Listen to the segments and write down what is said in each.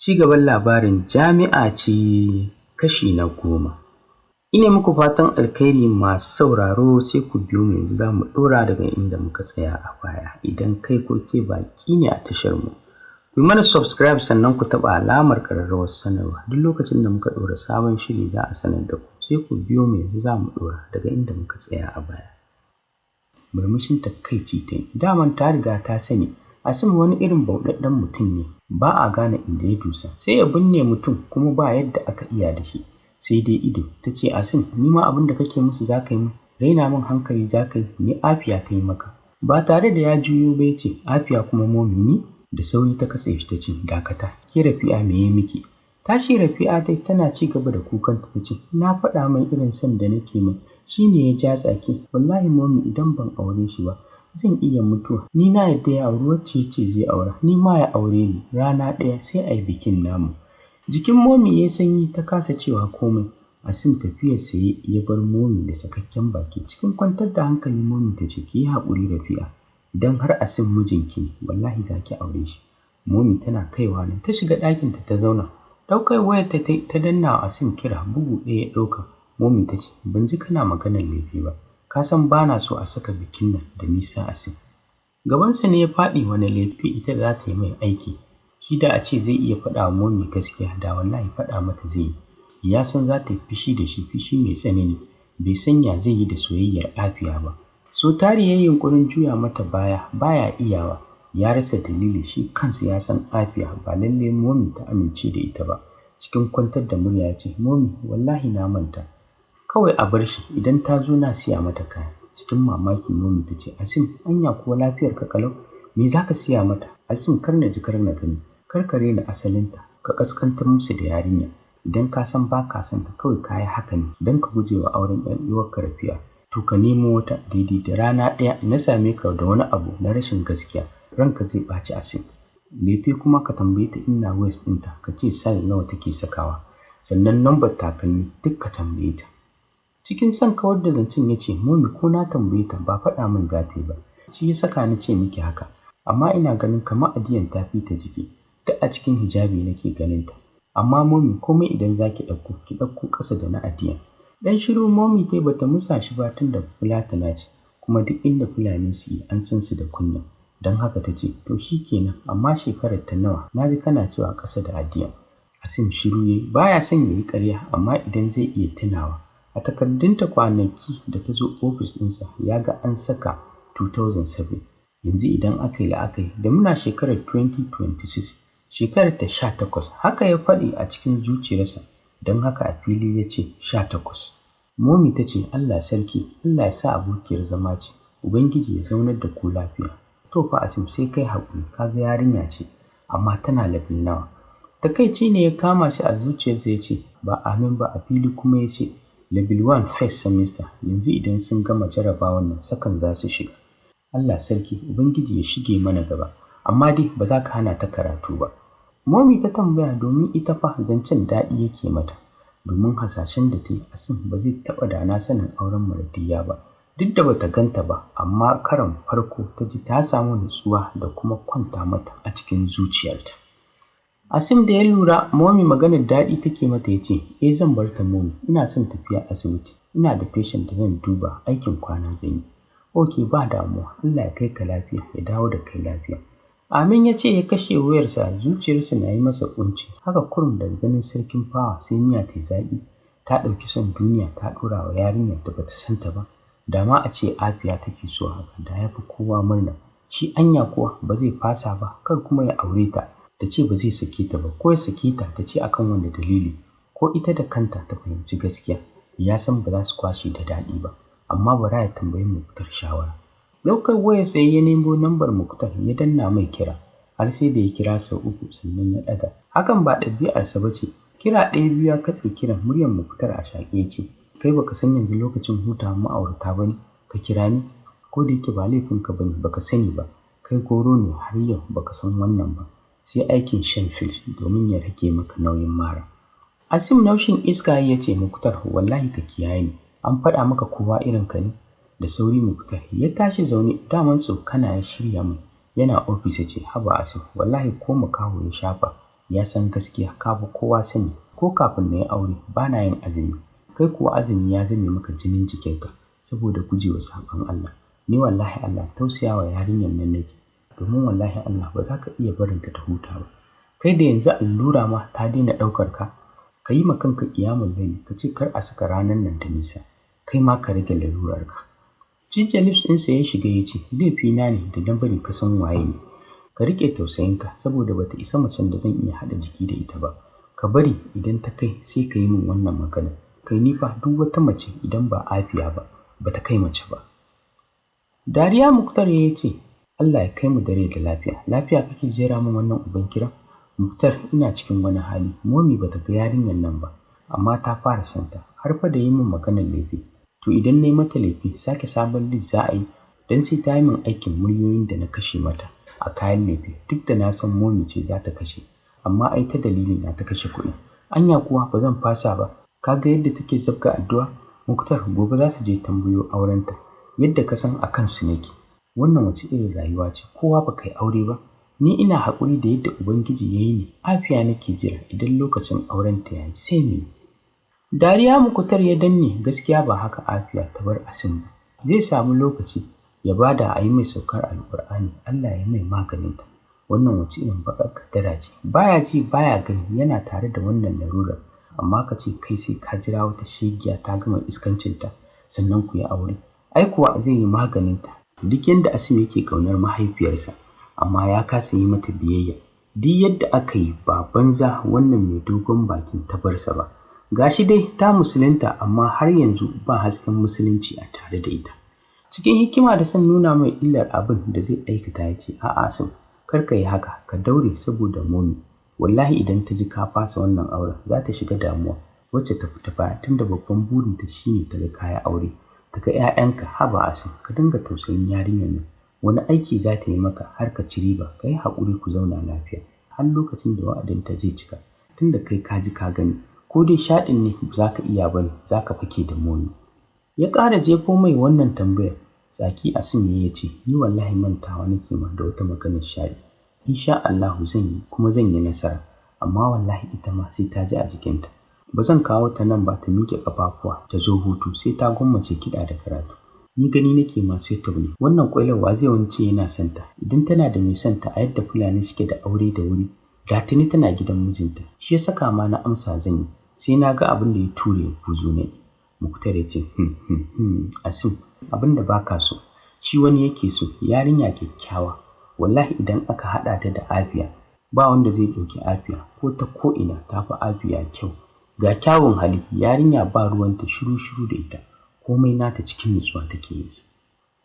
Ci gaban labarin jami'a ce kashi na 10. Ina muku fatan alkhairi masu sauraro, sai ku biyo mu yanzu za mu ɗora daga inda muka tsaya a baya. Idan kai ko ke baƙi ne a tashar mu, ku yi mana subscribe sannan ku taɓa alamar ƙararrawar sanarwa. Duk lokacin da muka ɗora sabon shiri za a sanar da ku. Sai ku biyo mu yanzu za mu ɗora daga inda muka tsaya a baya. Murmushin takaici ta yi. Daman ta riga ta sani Asim wani irin bauɗaɗɗen mutum ne, ba a gane inda ya dosa, sai ya binne mutum kuma ba yadda aka iya da shi, sai dai ido. Ta ce, Asim, ni ma abin da kake musu za ka yi min? Raina min hankali za ka yi? Me Afiya ta yi maka? Ba tare da ya juyo ba ya ce, Afiya kuma momi ni? Da sauri ta katse shi ta ce, dakata, ke Rafi'a me ya miki? Tashi Rafi'a dai tana ci gaba da kukanta ta ce, na faɗa mai irin son da nake min, shi ne ya ja tsaki. Wallahi momi idan ban aure shi ba zan iya mutuwa. Ni na yadda ya auri wacce ya ce zai aura, ni ma ya aure ni rana ɗaya sai a yi bikin namu. Jikin momi ya sanyi, ta kasa cewa komai. Asim tafiyar saye ya bar momi da sakakken baki. Cikin kwantar da hankali momi ta ce, ki yi haƙuri Rafi'a, idan har Asim mijinki ne wallahi za ki aure shi. Momi tana kaiwa nan ta shiga ɗakinta ta zauna. Ɗaukar wayar ta danna wa Asim kira, bugu ɗaya ya ɗauka. Momi ta ce, ban ji kana maganar laifi ba, ka san ba na so a saka bikin nan da nisa Asim. Gabansa ne ya faɗi, wani laifi ita za ta yi mai aiki. Shi da a ce zai iya faɗa wa momi gaskiya da wallahi faɗa mata zai yi. Ya san za ta yi fishi da shi, fishi mai tsanani. Bai san ya zai yi da soyayyar Afiya ba. So tari ya yi yunƙurin juya mata baya iyawa. Ya rasa dalili, shi kansa ya san Afiya ba lallai momi ta amince da ita ba. Cikin kwantar da murya ya ce, momi wallahi na manta, kawai a bar shi, idan ta zo na siya mata kaya. Cikin mamaki momi ta ce, Asim anya kuwa lafiyar ka kalau? Me za ka siya mata? Asim kar na ji kar na gani, kar ka rena asalinta, ka kaskantar musu da yarinya. Idan ka san ba ka son ta kawai ka yi haka ne don ka guje wa auren ɗan uwarka Rafi'a. To ka nemo wata, daidai da rana ɗaya na same ka da wani abu na rashin gaskiya, ranka zai ɓaci Asim. Lefe kuma ka tambaye ta ina waist ɗinta, ka ce size nawa take sakawa, sannan lambar takalmi duk ka tambaye ta. Cikin son kawar da zancen ya ce, momi ko na tambaye ta ba faɗa min za ta yi ba, shi ya saka ni ce miki haka, amma ina ganin kamar Adiyan ta fi ta jiki, duk a cikin hijabi nake ganin ta. Amma momi komai idan za ki ɗauko ƙasa da na Adiyan. Ɗan shiru momi ta bata musa shi ba, tun da Fulatana ce, kuma duk inda Fulani su yi an san su da kunya. Don haka ta ce, to shi kenan, amma shekarar ta nawa? Na ji kana cewa ƙasa da Adiyan. Asim shiru ya yi, baya son ya yi ƙarya, amma idan zai iya tunawa. A takardunta kwanaki da ta zo ofis ɗinsa ya ga an saka 2007. Yanzu idan aka yi la'akari da muna shekarar 2026, shekarar ta 18. Haka ya faɗi a cikin zuciyarsa, don haka a fili ya ce 18. Momi ta ce, Allah sarki, Allah ya sa abokiyar zama ce, Ubangiji ya zaunar da ku lafiya. To fa Asim sai kai haƙuri, kaga yarinya ce, amma tana level nawa? Takaici ne ya kama shi a zuciyarsa, ya ce ba amin ba. A fili kuma ya ce level 1 first semester, yanzu idan sun gama jarabawan nan sakan za su shiga. Allah sarki, Ubangiji ya shige mana gaba, amma dai ba za ka hana ta karatu ba. Momi ta tambaya, domin ita fa zancen daɗi yake mata, domin hasashen da ta yi Asim ba zai taɓa da na sanin auren Mardiya ba. Duk da bata ganta ba, amma karon farko ta ji ta samu nutsuwa da kuma kwanta mata a cikin zuciyarta. Asim da ya lura momi maganar daɗi take mata ya ce, zan bar ta momi, ina son tafiya asibiti, ina da patient da zan duba, aikin kwana zan yi. Ok, ba damuwa, Allah ya kai ka lafiya, ya dawo da kai lafiya. Amin ya ce ya kashe wayarsa, zuciyarsa na yi masa ƙunci. Haka kurum daga ganin sarkin fawa sai miya ta yi zaƙi. Ta ɗauki son duniya ta ɗora wa yarinyar da bata santa ba. Da ma a ce Afiya take so haka, da ya fi kowa murna. Shi anya kuwa ba zai fasa ba, kar kuma ya aure ta, ta ce ba zai sake ta ba, ko ya sake ta ta ce akan wani dalili, ko ita da kanta ta fahimci gaskiya. Ya san ba za su kwashe da daɗi ba, amma bara ya tambayi Muktar shawara. Ɗaukar wayar sai ya nemo lambar Muktar ya danna mai kira, har sai da ya kira sau 3 sannan ya ɗaga. Hakan ba ɗabi'arsa ba ce. Kira ɗaya biyu ya katse kiran, muryar Muktar a shaƙe ce, kai baka san yanzu lokacin hutawar ma'aurata ba ne? Ka kira ni? Ko da yake ba laifinka ba ne, baka sani ba, kai goro ne har yau baka san wannan ba. Sai aikin Shenfield domin ya rage maka nauyin mara. Asim naushin iska ya ce, Muktar wallahi ka kiyaye ni, an faɗa maka kowa irin ka ne? Da sauri Muktar ya tashi zaune, daman tsokana ya shirya min, yana ofis ya ce, haba Asim wallahi ko makaho ya shafa ya san gaskiya ka fi kowa sani. Ko kafin na yi aure ba na yin azumi, kai kuwa azumi ya zame maka jinin jikinka saboda gujewa saɓon Allah. Ni wallahi Allah tausayawa yarinyar nan nake, domin wallahi Allah ba za ka iya barinta ta huta ba. Kai da yanzu allura ma ta daina ɗaukar ka, ka yi ma kanka ƙiyamul laili ka ce kar a saka ranar nan da nisa, kai ma ka rage lalurarka. Cije lips ɗinsa ya shiga ya ce, laifina ne da na bari ka san waye ne. Ka riƙe tausayinka saboda bata isa macen da zan iya haɗa jiki da ita ba. Ka bari idan ta kai sai ka yi min wannan magana. Kai ni fa duk wata mace idan ba Afiya ba, bata kai mace ba. Dariya Muktar ya ce, Allah ya kai mu dare da lafiya. Lafiya kake jera min wannan uban kiran? Muktar, ina cikin wani hali. Momi bata ga yarinyar nan ba, amma ta fara santa har fa da yi min maganar laifi. To idan na yi mata laifi sake sabon list za a yi, don sai ta yi min aikin miliyoyin da na kashe mata a kayan laifi, duk da na san Momi ce za ta kashe, amma ai ta dalilin na ta kashe kuɗi. Anya kuwa ba zan fasa ba. Ka ga yadda take zabga addu'a? Muktar, gobe za su je tambayo aurenta, yadda ka san a kansu nake. Wannan wace irin rayuwa ce? Kowa ba kai aure ba? Ni ina haƙuri da yadda Ubangiji ya yi ni. Afiya nake jira, idan lokacin aurenta ya yi sai mu yi. Dariya Muktar ya danne. Gaskiya ba haka Afiya ta bar Asim ba. Zai samu lokaci ya bada a yi mai saukar Alƙur'ani, Allah ya mai maganinta. Wannan wace irin baƙar kaddara ce? Baya ji baya gani yana tare da wannan larurar, amma ka ce kai sai ka jira wata shegiya ta gama iskancinta sannan ku yi aure. Ai kuwa zai yi maganinta. Duk yadda Asim yake ƙaunar mahaifiyarsa, amma ya kasa yi mata biyayya. Duk yadda aka yi ba banza wannan mai dogon bakin ta barsa ba. Gashi dai ta musulunta, amma har yanzu ba hasken musulunci a tare da ita. Cikin hikima da son nuna mai illar abin da zai aikata ya ce, a'a Asim, kar ka yi haka, ka daure saboda Momi. Wallahi idan ta ji ka fasa wannan auren za ta shiga damuwa wacce ta fita baya, tunda babban burinta shine ta ga kaya aure, ta ga 'ya'yanka. Haba Asim, ka dinga tausayin yarinyar nan. Wani aiki za ta yi maka har ka ci riba? Ka yi haƙuri ku zauna lafiya har lokacin da wa'adinta zai cika, tunda kai ka ji ka gani. Ko dai shaɗin ne ba za ka iya bane, za ka fake da Momi. Ya ƙara jefo mai wannan tambayar. Tsaki Asim ya ce, ni wallahi mantawa nake ma da wata maganar shaɗi. Insha Allahu zan yi, kuma zan yi nasara, amma wallahi ita ma sai ta ji a jikinta. Ba zan kawo ta nan ba ta miƙe ƙafafuwa ta zo hutu sai ta gwammace kiɗa da karatu. Ni gani nake ma sai ta ne. Wannan ƙwailarwa zai wance yana santa? Idan tana da mai santa a yadda Fulani suke da aure da wuri, da tuni tana gidan mijinta. Shi ya saka ma na amsa zan yi, sai na ga abin da ya ture buzu na. Muktar ya ce, Asim, abin da baka so shi wani yake so. Yarinya kyakkyawa, wallahi idan aka haɗa ta da Afiya ba wanda zai ɗauki Afiya, ko ta ko'ina ta fi Afiya kyau. Ga kyawun hali, yarinya ba ruwanta, shiru da ita, komai nata cikin nutsuwa take yin sa.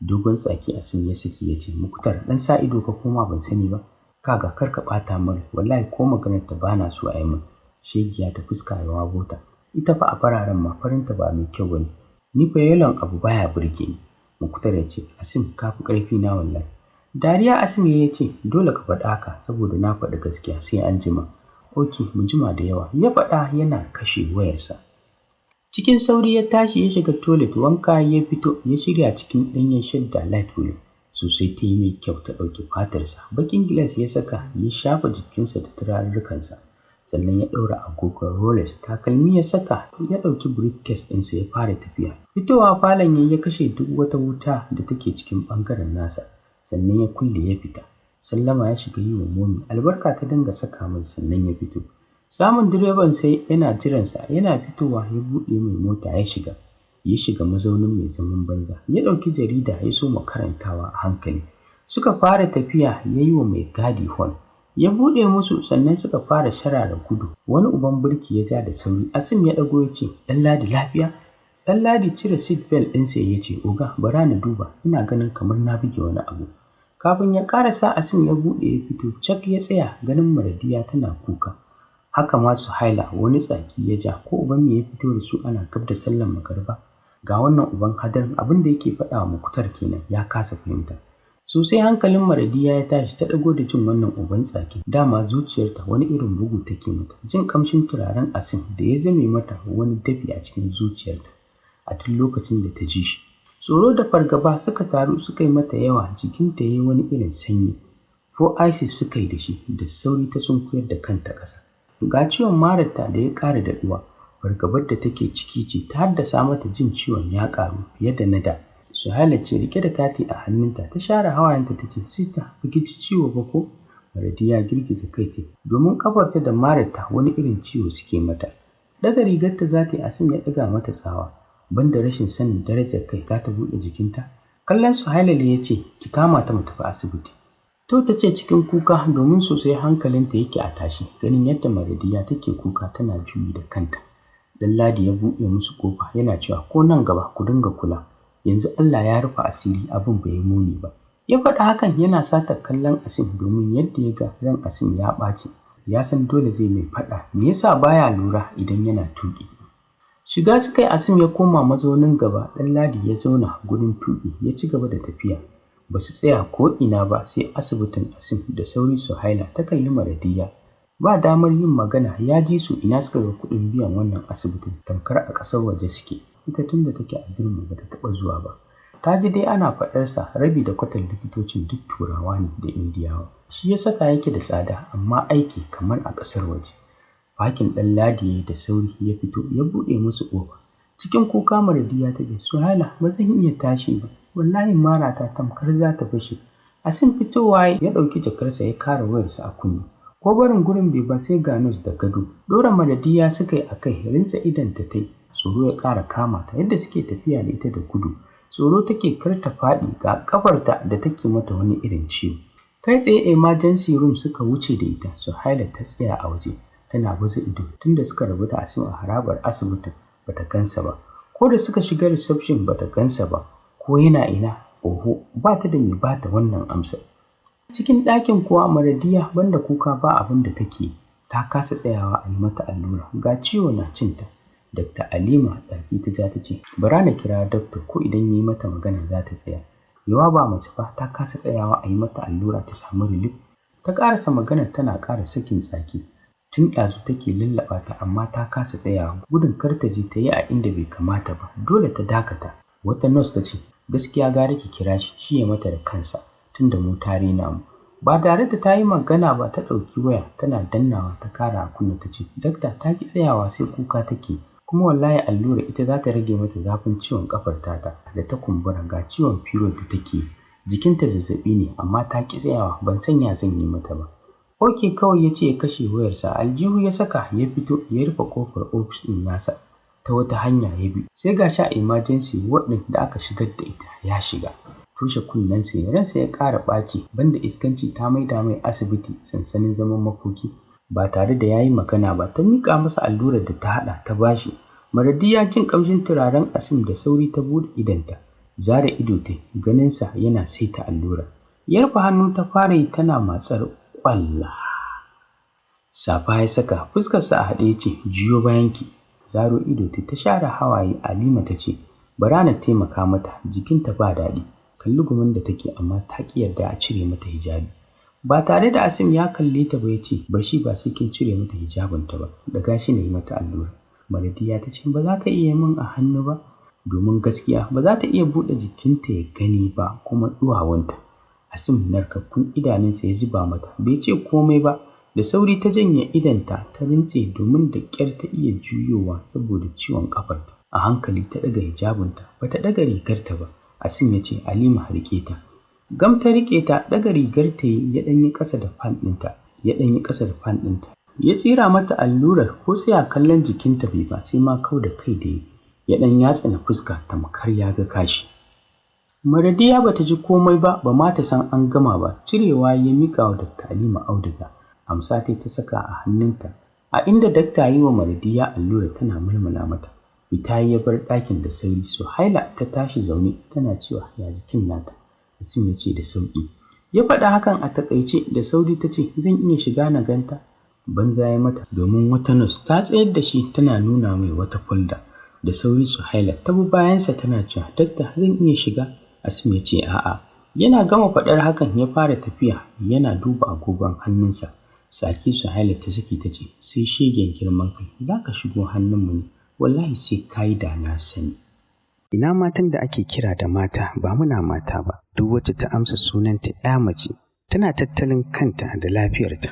Dogon tsaki Asim ya saki ya ce, Muktar, ɗan sa ido ka koma ban sani ba. Kaga kar ka ɓata min, wallahi ko maganar ta bana so a yi min. Shegiya ta fuska ya wabota. Ita fa a fararen ma farinta ba mai kyau bane. Ni fa yalon abu baya burge ni. Muktar ya ce, Asim ka fi ƙarfi na wallahi. Dariya Asim ya ce, dole ka faɗa haka saboda na faɗi gaskiya, sai an jima. Ok, mu jima da yawa, ya faɗa yana kashe wayarsa. Cikin sauri ya tashi ya shiga toilet wanka ya fito ya shirya cikin ɗanyen shadda light blue. Sosai ta yi mai kyau, ta ɗauki fatarsa. Bakin gilas ya saka ya shafa jikinsa da turarurrukansa. Sannan ya ɗaura agogon Rolex, takalmi ya saka, ya ɗauki briefcase ɗinsa ya fara tafiya. Fitowa falon ya kashe duk wata wuta da take cikin ɓangaren nasa, sannan ya kulle ya fita. Sallama ya shiga yi wa Momi, albarka ta dinga saka mai, sannan ya fito. Samun direban sai yana jiransa, yana fitowa ya buɗe mai mota ya shiga mazaunin mai zaman banza. Ya ɗauki jarida ya soma karantawa a hankali. Suka fara tafiya, ya yi wa mai gadi hon. Ya buɗe musu, sannan suka fara sharara gudu. Wani uban birki ya ja da sauri. Asim ya ɗago ya ce, Ɗanladi lafiya? Ɗanladi cire seat belt ɗinsa ya ce, Oga, bara na duba, ina ganin kamar na buge wani abu. Kafin ya ƙarasa Asim ya buɗe ya fito, cak ya tsaya ganin Maradiya tana kuka. Haka ma Suhaila wani tsaki ya ja, ko uban me ya fito da su ana gab da sallar magariba. Ga wannan uban hadarin, abin da yake faɗa wa Muktar kenan, ya kasa fahimta. Sosai hankalin Maradiya ya tashi, ta ɗago da jin wannan uban tsakin. Dama zuciyarta wani irin bugu take mata. Jin ƙamshin turaren Asim da ya zame mata wani dafi a cikin zuciyarta a duk lokacin da ta ji shi. Tsoro da fargaba suka taru suka yi mata yawa, jikinta ya yi wani irin sanyi. ko ISIS suka yi da shi. Da sauri ta sunkuyar da kanta ƙasa. Ga ciwon mararta da ya ƙara daɗuwa, fargabar da take ciki ce ta haddasa mata jin ciwon ya ƙaru fiye da na da. Suhaila ce rike da kati a hannunta, ta share hawayenta ta ce, "Sista, ba ki ji ciwo ba ko?" Maradiya girgiza kai ce, domin ƙafarta da mararta wani irin ciwo suke mata. Daga rigarta za ta yi, Asim ya ɗaga mata tsawa. Banda rashin sanin darajar kai za ta buɗe jikinta. Kallon Suhaila ya ce, "Ki kama ta mu tafi asibiti." To ta ce cikin kuka, domin sosai hankalinta yake a tashi ganin yadda Maradiya take kuka tana juyi da kanta. Ɗanladi ya buɗe musu ƙofa yana cewa, "Ko nan gaba ku dinga kula. Yanzu Allah ya rufe asiri, abin bai yi muni ba." Ya faɗa hakan yana sata kallon Asim, domin yadda ya ga ran Asim ya ɓaci. Ya san dole zai mai faɗa, me yasa baya lura idan yana tuƙi. Shiga suka yi, Asim ya koma mazaunin gaba, Ɗanladi ya zauna gurin tuƙi ya ci gaba da tafiya. Ba su tsaya ko ina ba sai asibitin Asim. Da sauri Suhaila ta kalli Maradiya. Ba damar yin magana, ya ji su ina suka ga kuɗin biyan wannan asibitin, tamkar a ƙasar waje suke. Ita tun da take a birni ba ta taɓa zuwa ba. Ta ji dai ana faɗarsa, rabi da kwatar likitocin duk Turawa ne da Indiyawa. Shi ya saka yake da tsada, amma aiki kamar a ƙasar waje. Fakin Ɗanladi ya yi da sauri ya fito ya buɗe musu ƙofa. Cikin kuka Maradiya ta ce, "Suhaila, ba zan iya tashi ba. Wallahi marata tamkar za ta fashe." Asim fitowa ya ɗauki jakarsa ya kara wayarsa a kunne. Ko barin gurin bai ba sai ga nus da gado. Ɗora Maradiya suka yi a kai, rinsa idonta ta yi. Tsoro ya ƙara kama ta yadda suke tafiya da ita da gudu. Tsoro take kar ta faɗi, ga ƙafarta da take mata wani irin ciwo. Kai tsaye emergency room suka wuce da ita. Suhaila ta tsaya a waje tana baza ido. Tunda suka rabu da Asim a harabar asibitin bata gansa ba. Ko da suka shiga reception bata gansa ba. Ko yana ina? Oho, ba ta da mai bata wannan amsar. Cikin ɗakin kuwa Maradiya banda kuka ba abin da take. Ta kasa tsayawa a yi mata allura, ga ciwo na cinta. Dr. Alima tsaki ta ja ta ce, "Bara na kira doctor, ko idan yi mata magana za ta tsaya." Yawa ba mace ba, ta kasa tsayawa a yi mata allura ta samu relief. Ta ƙarasa magana tana ƙara sakin tsaki. Tun ɗazu take lallaɓa ta, amma ta kasa tsayawa, gudun kar ta je ta yi a inda bai kamata ba. Dole ta dakata. Wata nurse ta ce, "Gaskiya gara ki kira shi, shi ya mata da kansa, tunda mu ta rena mu." Ba tare da ta yi magana ba ta ɗauki waya tana dannawa ta kara a kunne ta ce, "Dakta, ta ki tsayawa sai kuka take. Kuma wallahi allura ita za ta rage mata zafin ciwon ƙafar tata da ta kumbura, ga ciwon period da take. Jikinta zazzaɓi ne, amma ta ki tsayawa, ban sanya zan yi mata ba." Oke kawai ya ce ya kashe wayarsa, aljihu ya saka ya fito ya rufe ƙofar ofis ɗin nasa. Ta wata hanya ya bi, sai ga sha emergency ward ɗin da aka shigar da ita ya shiga. Toshe kunnensa ya, ransa ya ƙara ɓaci, banda iskanci ta maida mai asibiti sansanin zaman makoki. Ba tare da ya yi magana ba ta miƙa masa allurar da ta haɗa ta bashi. Maradiya jin ƙamshin turaren Asim da sauri ta buɗe idonta. Zare ido ta ganinsa yana saita allura. Ya rufe hannu ta fara yi tana matsar ƙwalla. Safa ya saka, fuskarsa a haɗe ya ce, "Juyo bayanki." Zaro ido ta share hawaye. Alima ta ce, "Bara na taimaka mata, jikinta ba daɗi." Kalli gumin da take, amma ta ƙi yarda a cire mata hijabi. Ba tare da Asim ya kalle ta ba ya ce, "Bar shi, ba sai kin cire mata hijabinta ba, daga shi na yi mata allura." Maradiya ta ce, "Ba za ka iya min a hannu ba?" Domin gaskiya ba za ta iya buɗe jikinta ya gani ba, kuma ɗuwawunta. Asim narkakkun idanunsa ya zuba mata, bai ce komai ba. Da sauri ta janye idonta ta rintse, domin da ƙyar ta iya juyowa saboda ciwon ƙafarta. A hankali ta ɗaga hijabinta, ba ta ɗaga rigarta ba. Asim ya ce, "Alima, riƙe ta." Gam ta riƙe ta, ɗaga rigar ta ya ɗanyi ƙasa da fan ɗinta. Ya tsira mata allurar, ko tsaya kallon jikinta bai ba, sai ma kau da kai da ya ɗan yatsa na fuska tamkar ya ga kashi. Maradiya ba ta ji komai ba, ba ma ta san an gama ba. Cirewa ya miƙa wa Dr. Alima auduga. Amsa ta saka a hannunta. A inda dakta yi wa Maradiya allura tana mulmula mata. Fita ya bar ɗakin da sauri. Suhaila ta tashi zaune tana cewa, "Ya jikin nata?" Asim ya ce da sauƙi. Ya faɗa hakan a taƙaice. Da sauri ta ce, "Zan iya shiga na ganta?" Banza ya mata, domin wata nurse ta tsayar da shi tana nuna mai wata folda. Da sauri Suhaila ta bi bayansa tana cewa, "Dakta, zan iya shiga?" Asim ya ce, "A'a." Yana gama faɗar hakan ya fara tafiya yana duba agogon hannunsa. Tsaki Suhaila ta saki ta ce, "Sai shegen girman kai, za ka shigo hannunmu ne? Wallahi sai ka yi da na sani." Ina matan da ake kira da mata ba muna mata ba, duk wacce ta amsa sunanta 'ya mace tana tattalin kanta da lafiyarta.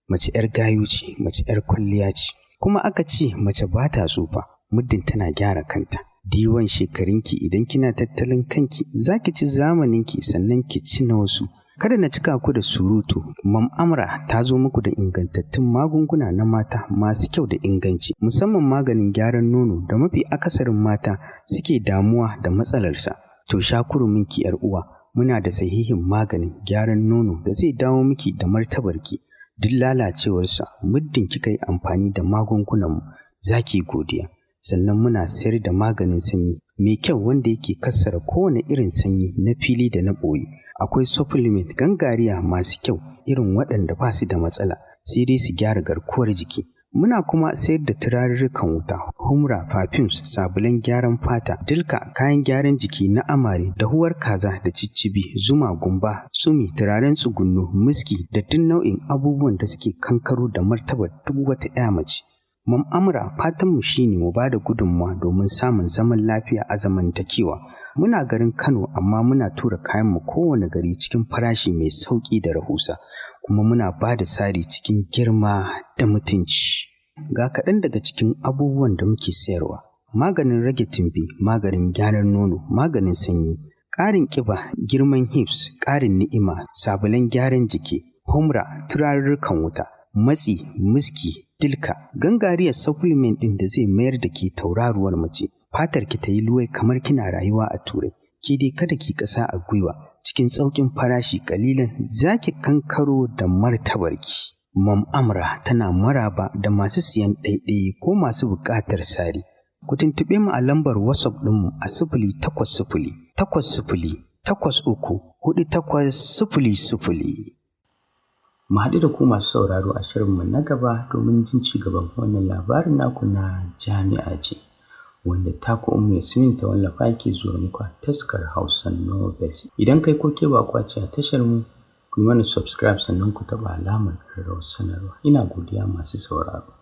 Mace 'yar gayu ce, mace 'yar kwalliya ce, kuma aka ce mace ba ta tsufa muddin tana gyara kanta. Diwan shekarunki idan kina tattalin kanki za ki ci zamaninki sannan ki ci na wasu. Kada na cika ku da surutu, Mam Amra ta zo muku da ingantattun magunguna na mata masu kyau da inganci, musamman maganin gyaran nono da mafi akasarin mata suke damuwa da matsalarsa. To sha kuruminki 'yar uwa, muna da sahihin maganin gyaran nono da zai dawo miki da martabarki. Duk lalacewarsa muddin kika yi amfani da magungunanmu za ki godiya. Sannan muna sayar da maganin sanyi mai kyau wanda yake kassara kowane irin sanyi na fili da na ɓoye. Akwai supplement gangariya masu kyau irin waɗanda ba su da matsala sai dai su gyara garkuwar jiki. Muna kuma sayar da turarurrukan wuta, humra, perfumes, sabulan gyaran fata, dilka, kayan gyaran jiki na amare, dahuwar kaza da ciccibi, zuma, gumba, tsumi, turaren tsugunno, miski da duk nau'in abubuwan da suke kankaro da martabar duk wata 'ya mace. Mam Amra fatanmu shine mu ba da gudunmawa domin samun zaman lafiya a zamantakewa. Muna garin Kano amma muna tura kayanmu kowane gari cikin farashi mai sauƙi da rahusa, kuma muna ba da sari cikin girma da mutunci. Ga kaɗan daga cikin abubuwan da muke sayarwa: maganin rage tumbi, maganin gyaran nono, maganin sanyi, ƙarin ƙiba, girman hips, ƙarin ni'ima, sabulan gyaran jiki, humra, turarurrukan wuta, matsi, miski, dilka, gangariyar supplement ɗin da zai mayar da ke tauraruwar mace, fatar ki ta yi luwai kamar kina rayuwa a Turai. Ki dai kada ki ƙasa a gwiwa, cikin sauƙin farashi ƙalilan za ki kankaro da martabarki. Mam Amra tana maraba da masu siyan ɗaiɗai ko masu buƙatar sari. Ku tuntuɓe mu a lambar WhatsApp ɗinmu a 08080834800. Mu haɗu da ku masu sauraro a shirinmu na gaba domin jin ci gaban wannan labarin naku na jami'a ce, wanda taku Ummu Yasmin ta wallafa ke zuwa muku a taskar Hausa Novels. Idan kai ko ke baƙwa ce a tashar mu, ku yi mana subscribe sannan ku taɓa alamar ƙararrawar sanarwa. Ina godiya masu sauraro.